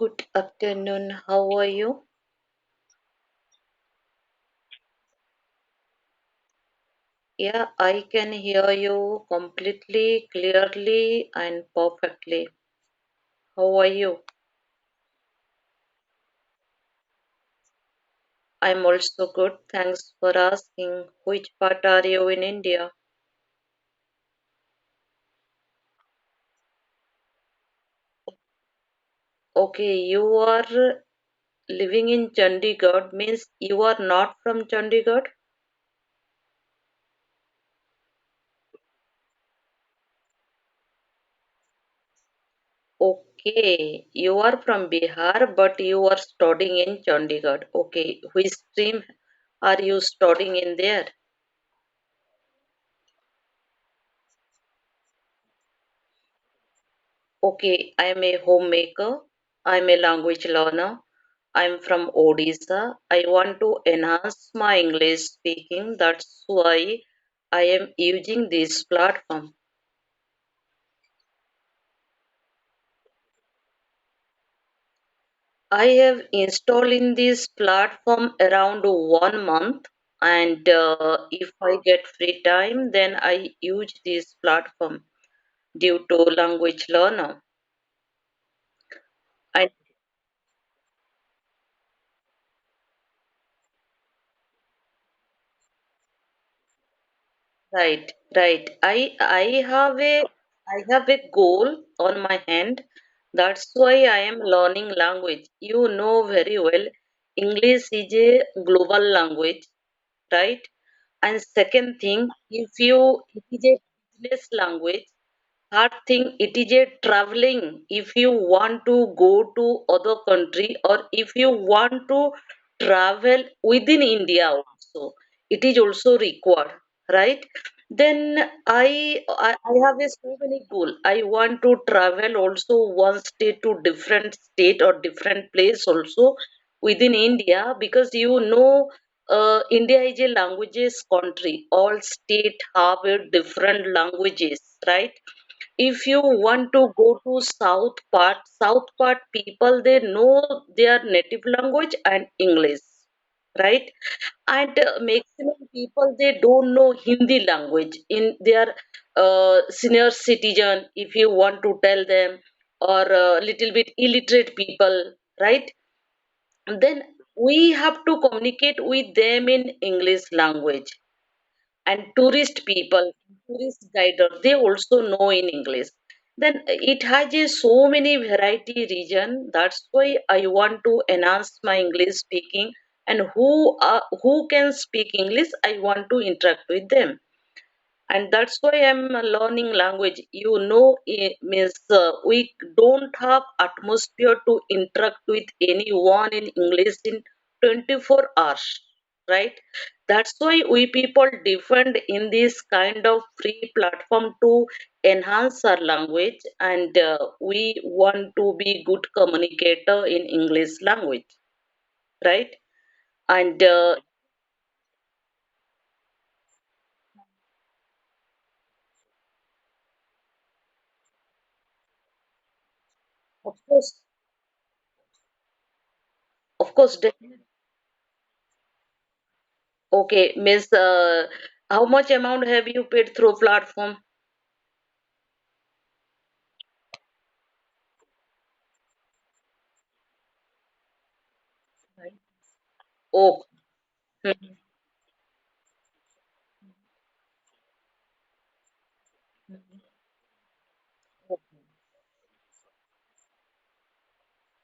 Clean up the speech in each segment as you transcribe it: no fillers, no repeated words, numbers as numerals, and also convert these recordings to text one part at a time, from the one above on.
Good afternoon. How are you? Yeah, I can hear you completely, clearly, and perfectly. How are you? I'm also good. Thanks for asking. Which part are you in India? Okay, you are living in Chandigarh, means you are not from Chandigarh? Okay, you are from Bihar, but you are studying in Chandigarh. Okay, which stream are you studying in there? Okay, I'm a homemaker. I'm a language learner. I'm from Odisha. I want to enhance my English speaking. That's why I am using this platform. I have installed in this platform around 1 month, and if I get free time, then I use this platform due to language learner. And right, right. I have a goal on my hand. That's why I am learning language. You know very well, English is a global language, right? And second thing, if you it is a business language. Third thing, it is a traveling. If you want to go to other country or if you want to travel within India also, it is also required, right? Then I have a so many goal. I want to travel also one state to different state or different place also within India because India is a languages country. All state have a different languages, right? If you want to go to south part people they know their native language and English, right? And maximum people they don't know Hindi language in their senior citizen, if you want to tell them, or little bit illiterate people, right? Then we have to communicate with them in English language. And tourist people, tourist guider, they also know in English. Then it has a so many variety region. That's why I want to enhance my English speaking, and who can speak English, I want to interact with them. And that's why I'm learning language. It means we don't have atmosphere to interact with anyone in English in 24 hours, right? That's why we people defend in this kind of free platform to enhance our language, and we want to be good communicator in English language, right? And of course, of course, definitely. Okay, Miss, how much amount have you paid through platform? Right. Oh, hmm.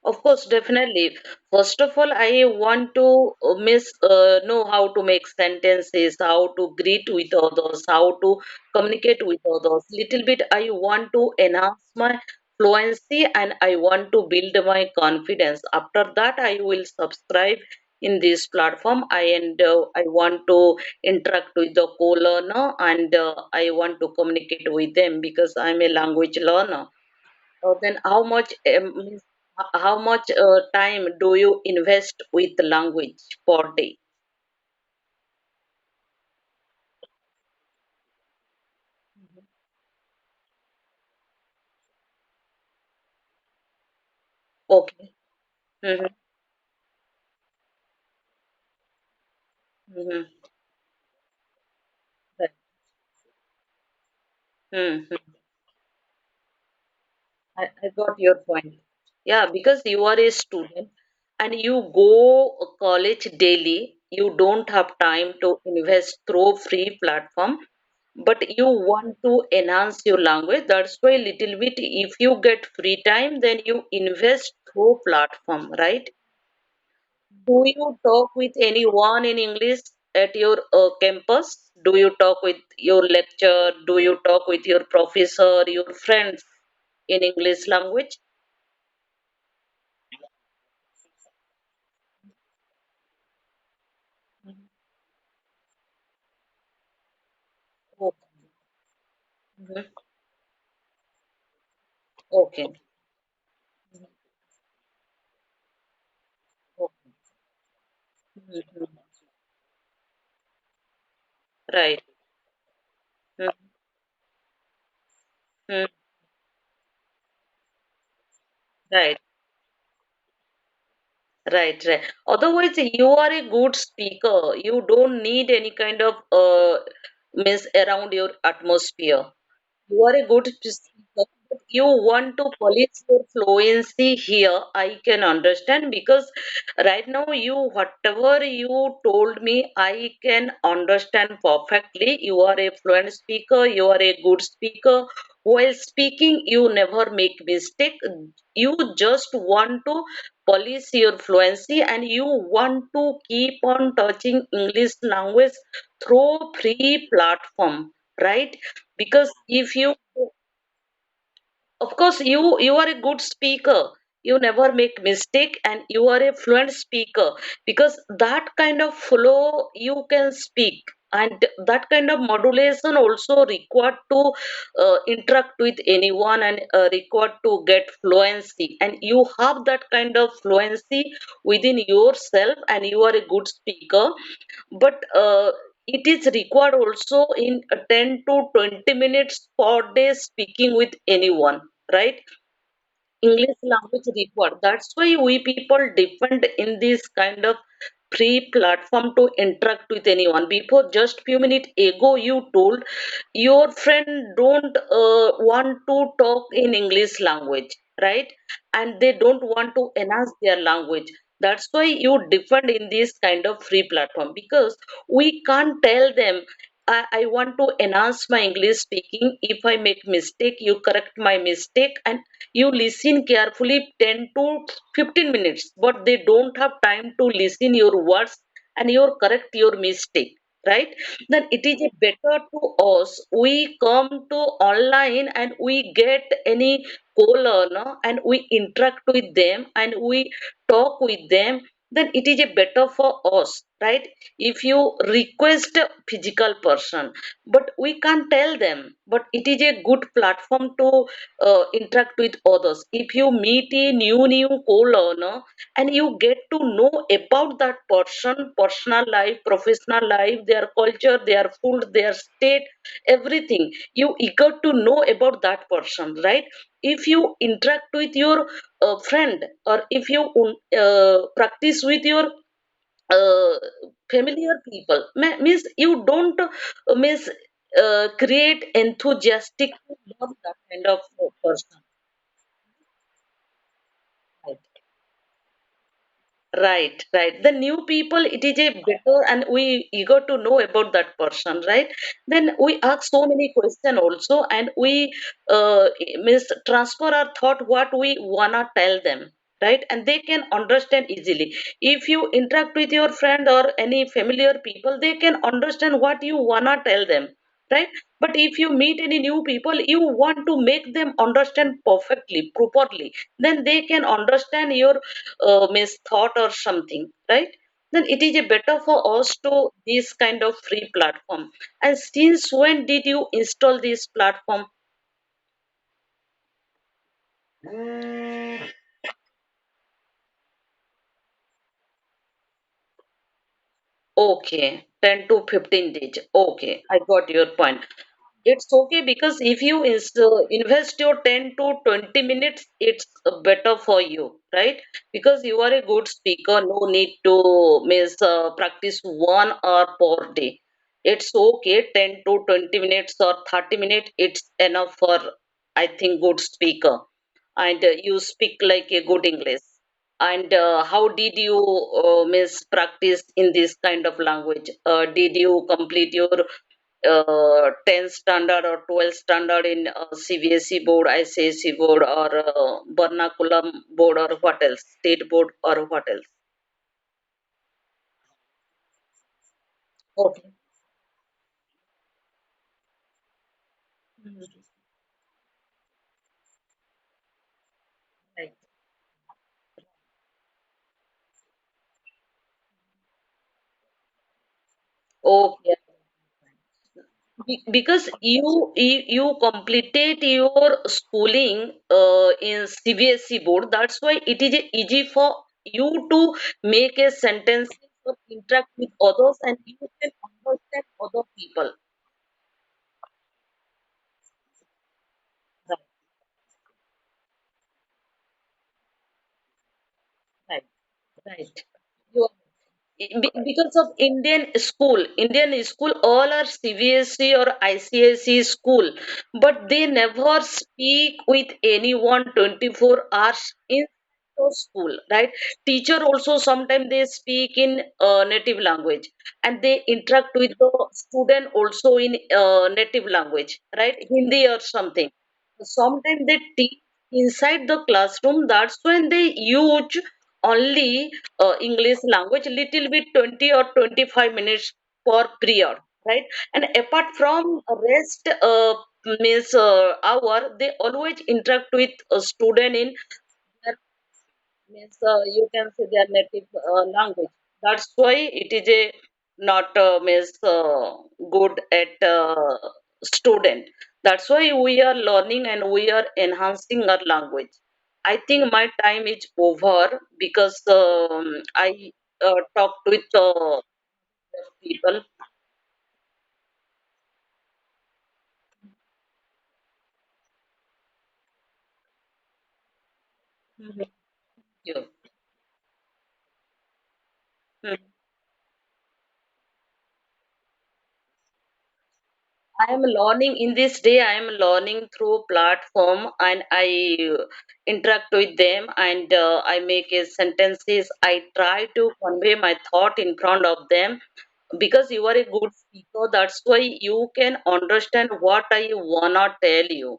Of course, definitely. First of all, I want to know how to make sentences, how to greet with others, how to communicate with others. Little bit, I want to enhance my fluency and I want to build my confidence. After that, I will subscribe in this platform. I want to interact with the co-learner, and I want to communicate with them because I'm a language learner. Then how much time do you invest with language per day? Okay. Mm-hmm. Mm-hmm. Right. Mm-hmm. I got your point. Yeah, because you are a student and you go college daily, you don't have time to invest through free platform, but you want to enhance your language. That's why little bit if you get free time, then you invest through platform, right? Do you talk with anyone in English at your campus? Do you talk with your lecturer? Do you talk with your professor, your friends in English language? Okay. Mhm. Okay. Okay. Mhm. Right. Mhm. Mhm. Right. Right. Right. Otherwise, you are a good speaker. You don't need any kind of mess around your atmosphere. You are a good speaker, but you want to polish your fluency here. I can understand because right now whatever you told me, I can understand perfectly. You are a fluent speaker. You are a good speaker. While speaking, you never make mistake. You just want to polish your fluency and you want to keep on touching English language through free platform, right? Because if you, of course, you are a good speaker, you never make mistake and you are a fluent speaker, because that kind of flow you can speak, and that kind of modulation also required to interact with anyone, and required to get fluency, and you have that kind of fluency within yourself and you are a good speaker. But it is required also in 10 to 20 minutes per day speaking with anyone, right? English language required. That's why we people depend in this kind of free platform to interact with anyone. Before just few minutes ago, you told your friend don't want to talk in English language, right? And they don't want to enhance their language. That's why you depend in this kind of free platform, because we can't tell them I want to enhance my English speaking. If I make mistake, you correct my mistake and you listen carefully 10 to 15 minutes, but they don't have time to listen your words and you correct your mistake, right? Then it is a better to us. We come to online and we get any co-learner and we interact with them and we talk with them, then it is a better for us, right? If you request a physical person, but we can't tell them, but it is a good platform to interact with others. If you meet a new co-learner and you get to know about that person, personal life, professional life, their culture, their food, their state, everything, you eager to know about that person, right? If you interact with your friend, or if you practice with your uh, familiar people, means you don't means create enthusiastic to learn that kind of person, right? Right, right. The new people, it is a better, and we eager to know about that person, right? Then we ask so many questions also, and we means transfer our thought what we wanna tell them, right? And they can understand easily. If you interact with your friend or any familiar people, they can understand what you wanna tell them, right? But if you meet any new people, you want to make them understand perfectly, properly, then they can understand your means thought or something, right? Then it is a better for us to this kind of free platform. And since when did you install this platform? Okay, 10 to 15 days. Okay, I got your point. It's okay because if you invest your 10 to 20 minutes, it's better for you, right? Because you are a good speaker, no need to miss practice 1 hour per day. It's okay, 10 to 20 minutes or 30 minutes, it's enough for, I think, good speaker. And you speak like a good English. And how did you miss practice in this kind of language? Did you complete your 10th standard or 12th standard in CBSE board, ICSE board, or Barnaculam board, or what else? State board, or what else? Okay. Mhm. Right. Okay. Because you completed your schooling in CBSE board, that's why it is easy for you to make a sentence or interact with others, and you can understand other people. Right, right, right. You because of Indian school, all are CBSE or ICSE school, but they never speak with anyone 24 hours in the school, right? Teacher also sometimes they speak in native language, and they interact with the student also in native language, right? Hindi or something. Sometimes they teach inside the classroom, that's when they use only English language, little bit 20 or 25 minutes per period, right? And apart from rest means hour, they always interact with a student in their, means you can say their native language. That's why it is a not means good at student. That's why we are learning and we are enhancing our language. I think my time is over because I talked with people. Mhm. Yeah. Mhm. I am learning in this day. I am learning through platform, and I interact with them, and I make a sentences. I try to convey my thought in front of them because you are a good speaker. That's why you can understand what I wanna tell you.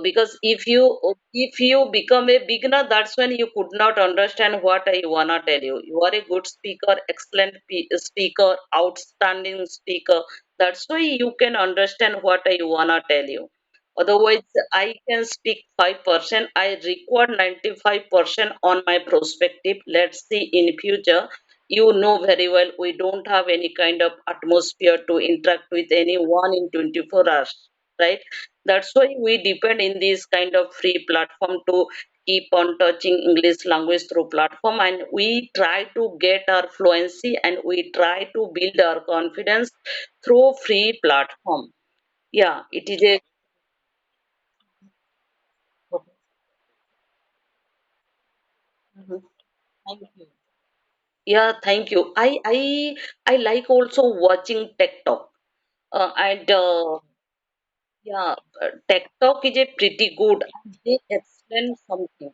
Because if you become a beginner, that's when you could not understand what I wanna tell you. You are a good speaker, excellent speaker, outstanding speaker. That's why you can understand what I wanna tell you. Otherwise, I can speak 5%, I record 95% on my perspective. Let's see in future. You know very well we don't have any kind of atmosphere to interact with anyone in 24 hours, right? That's why we depend in this kind of free platform to keep on touching English language through platform, and we try to get our fluency and we try to build our confidence through free platform. Yeah, it is a. Mhm. Thank you. Yeah, thank you. I like also watching TikTok. And yeah, TikTok is a pretty good. They explain something.